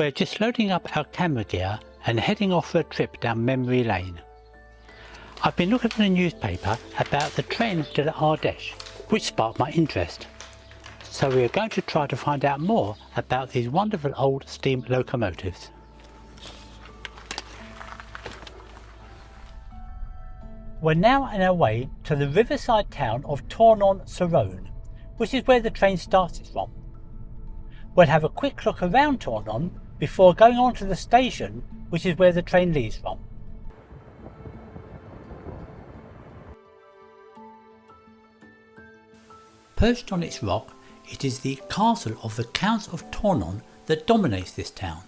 We're just loading up our camera gear and heading off for a trip down memory lane. I've been looking in the newspaper about the train to the Ardèche, which sparked my interest. So we are going to try to find out more about these wonderful old steam locomotives. We're now on our way to the riverside town of Tournon-sur-Rhône, which is where the train starts from. We'll have a quick look around Tournon before going on to the station, which is where the train leaves from. Perched on its rock, it is the castle of the Counts of Tournon that dominates this town.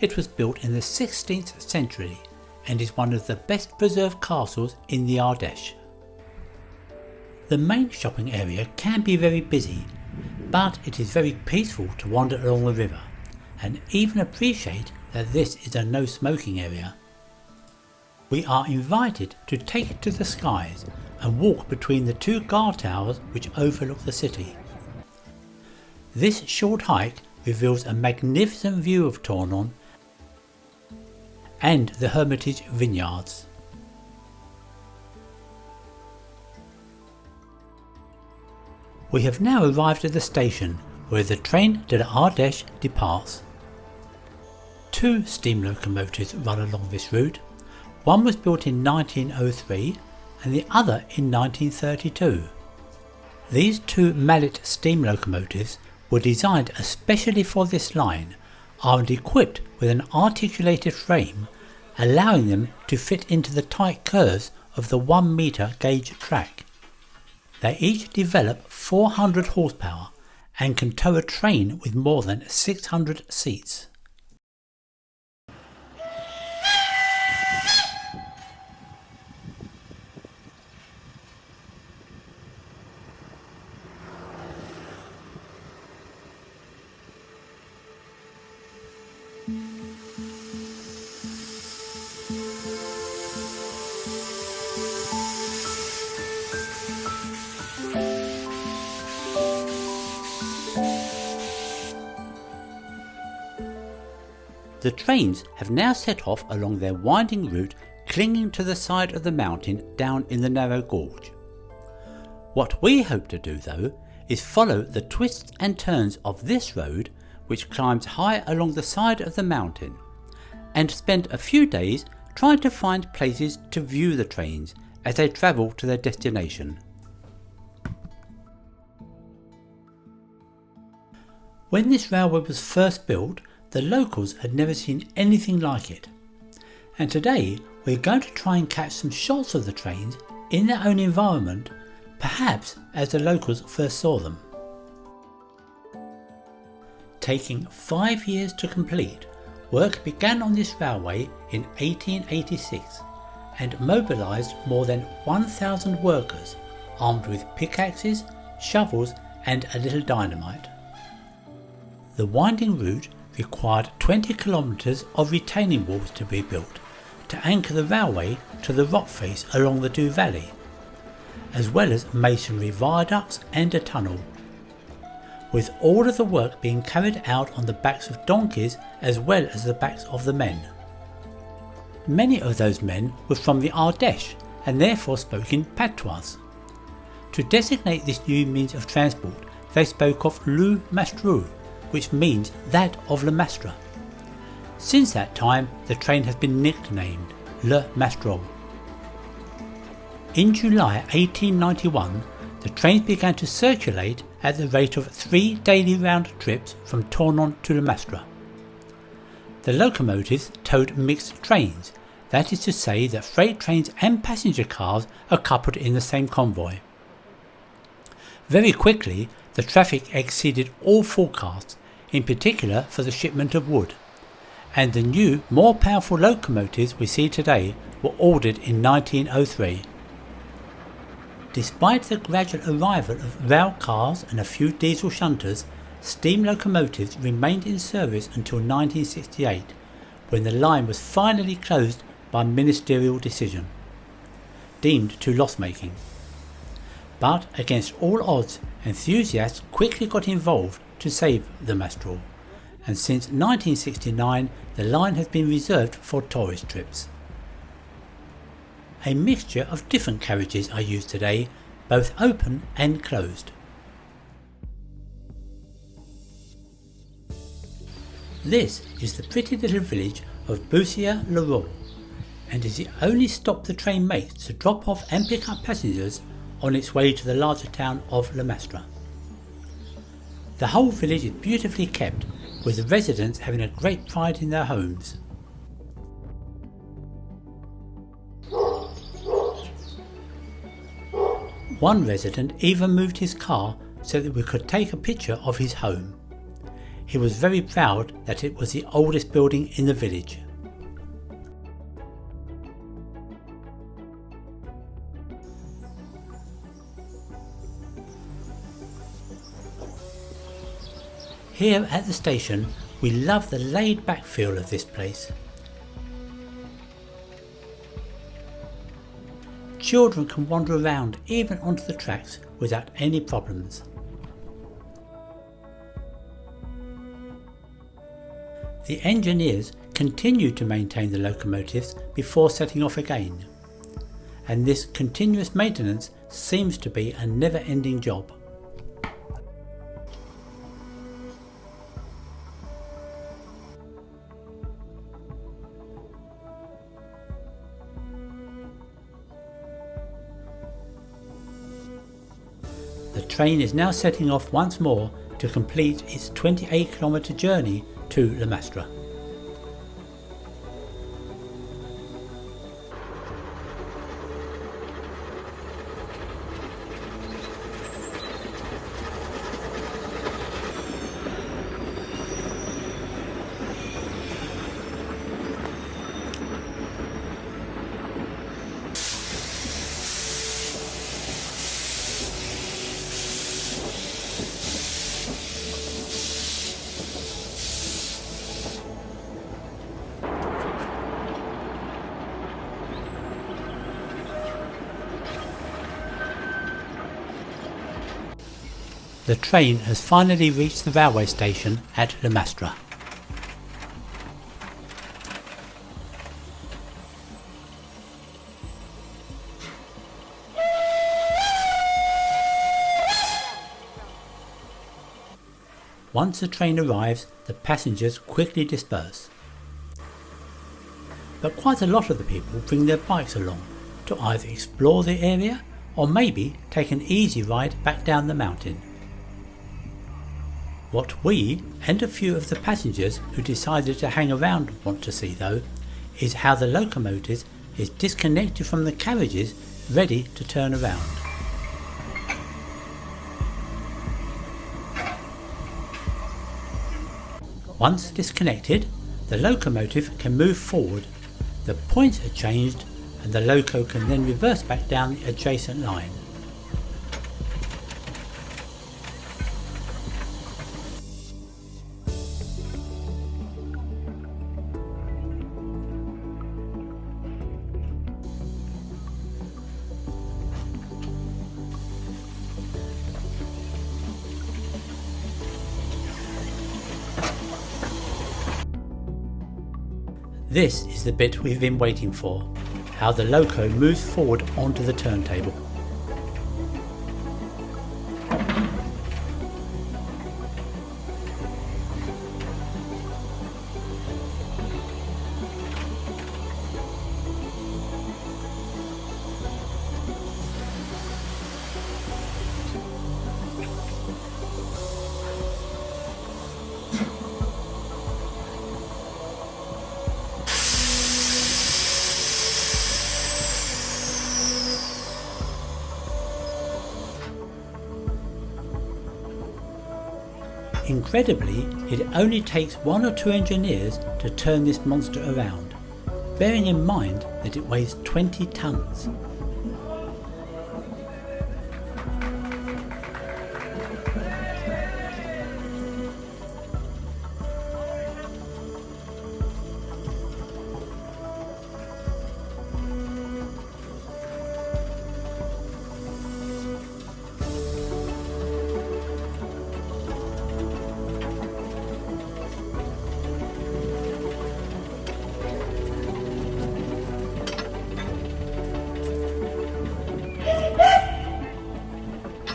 It was built in the 16th century and is one of the best preserved castles in the Ardèche. The main shopping area can be very busy, but it is very peaceful to wander along the river, and even appreciate that this is a no smoking area. We are invited to take it to the skies and walk between the two guard towers which overlook the city. This short hike reveals a magnificent view of Tournon and the Hermitage vineyards. We have now arrived at the station where the train to the Ardèche departs. Two steam locomotives run along this route. One was built in 1903 and the other in 1932. These two mallet steam locomotives were designed especially for this line, and equipped with an articulated frame, allowing them to fit into the tight curves of the 1 metre gauge track. They each develop 400 horsepower and can tow a train with more than 600 seats. The trains have now set off along their winding route, clinging to the side of the mountain down in the narrow gorge. What we hope to do though is follow the twists and turns of this road, which climbs high along the side of the mountain, and spend a few days trying to find places to view the trains as they travel to their destination. When this railway was first built, the locals had never seen anything like it, and today we're going to try and catch some shots of the trains in their own environment, perhaps as the locals first saw them. Taking 5 years to complete, work began on this railway in 1886 and mobilised more than 1,000 workers armed with pickaxes, shovels and a little dynamite. The winding route required 20 kilometres of retaining walls to be built to anchor the railway to the rock face along the Doubs Valley, as well as masonry viaducts and a tunnel, with all of the work being carried out on the backs of donkeys as well as the backs of the men. Many of those men were from the Ardèche and therefore spoke in patois. To designate this new means of transport, they spoke of le mastreux, which means that of Le Mastre. Since that time, the train has been nicknamed Le Mastral. In July 1891, the trains began to circulate at the rate of 3 daily round trips from Tournon to Le Mastre. The locomotives towed mixed trains, that is to say that freight trains and passenger cars are coupled in the same convoy. Very quickly, the traffic exceeded all forecasts, in particular for the shipment of wood, and the new, more powerful locomotives we see today were ordered in 1903. Despite the gradual arrival of rail cars and a few diesel shunters, steam locomotives remained in service until 1968, when the line was finally closed by ministerial decision, deemed too loss-making. But against all odds, enthusiasts quickly got involved to save the Mastral, and since 1969 the line has been reserved for tourist trips. A mixture of different carriages are used today, both open and closed. This is the pretty little village of Boussières-le-Roi, and is the only stop the train makes to drop off and pick up passengers on its way to the larger town of Le Maistre. The whole village is beautifully kept, with the residents having a great pride in their homes. One resident even moved his car so that we could take a picture of his home. He was very proud that it was the oldest building in the village. Here at the station, we love the laid-back feel of this place. Children can wander around even onto the tracks without any problems. The engineers continue to maintain the locomotives before setting off again, and this continuous maintenance seems to be a never-ending job. The train is now setting off once more to complete its 28-kilometre journey to Le Maistre. The train has finally reached the railway station at Le Maistre. Once the train arrives, the passengers quickly disperse. But quite a lot of the people bring their bikes along to either explore the area or maybe take an easy ride back down the mountain. What we and a few of the passengers who decided to hang around want to see though is how the locomotive is disconnected from the carriages ready to turn around. Once disconnected, the locomotive can move forward, the points are changed and the loco can then reverse back down the adjacent line. This is the bit we've been waiting for, how the loco moves forward onto the turntable. Incredibly, it only takes 1 or 2 engineers to turn this monster around, bearing in mind that it weighs 20 tons.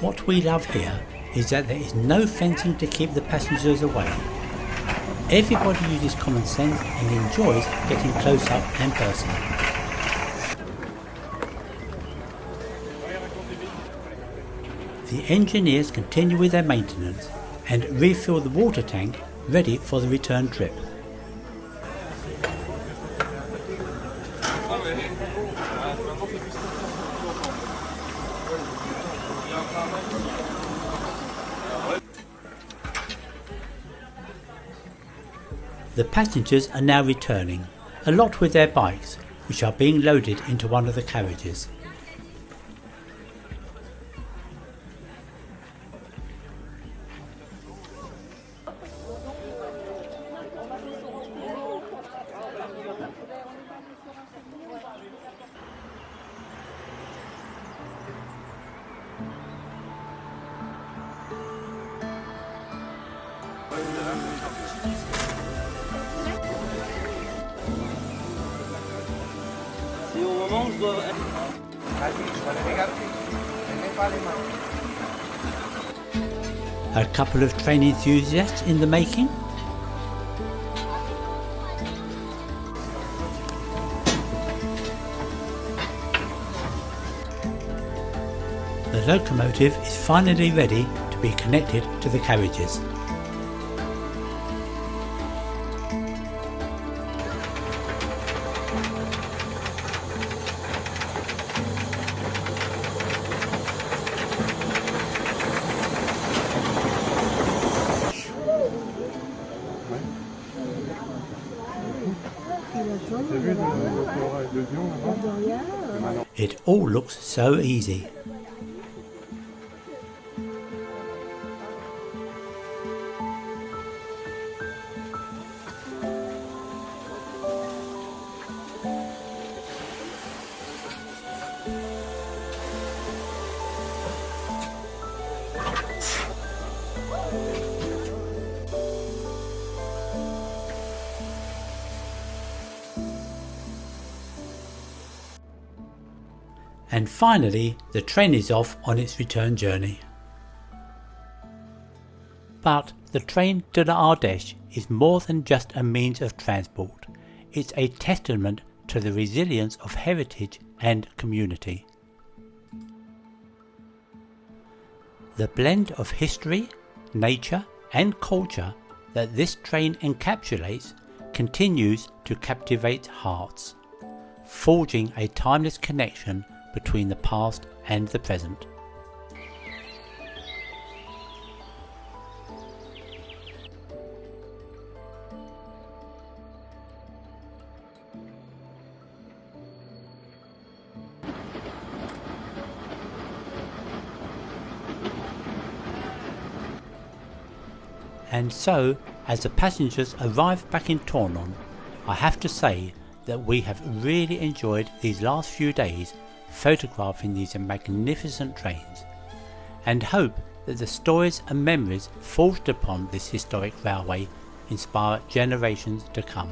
What we love here is that there is no fencing to keep the passengers away. Everybody uses common sense and enjoys getting close up and personal. The engineers continue with their maintenance and refill the water tank ready for the return trip. The passengers are now returning, a lot with their bikes, which are being loaded into one of the carriages. A couple of train enthusiasts in the making. The locomotive is finally ready to be connected to the carriages. It all looks so easy. And finally, the train is off on its return journey. But the train to the Ardèche is more than just a means of transport. It's a testament to the resilience of heritage and community. The blend of history, nature and culture that this train encapsulates continues to captivate hearts, forging a timeless connection between the past and the present. And so, as the passengers arrive back in Tournon, I have to say that we have really enjoyed these last few days photographing these magnificent trains, and hope that the stories and memories forged upon this historic railway inspire generations to come.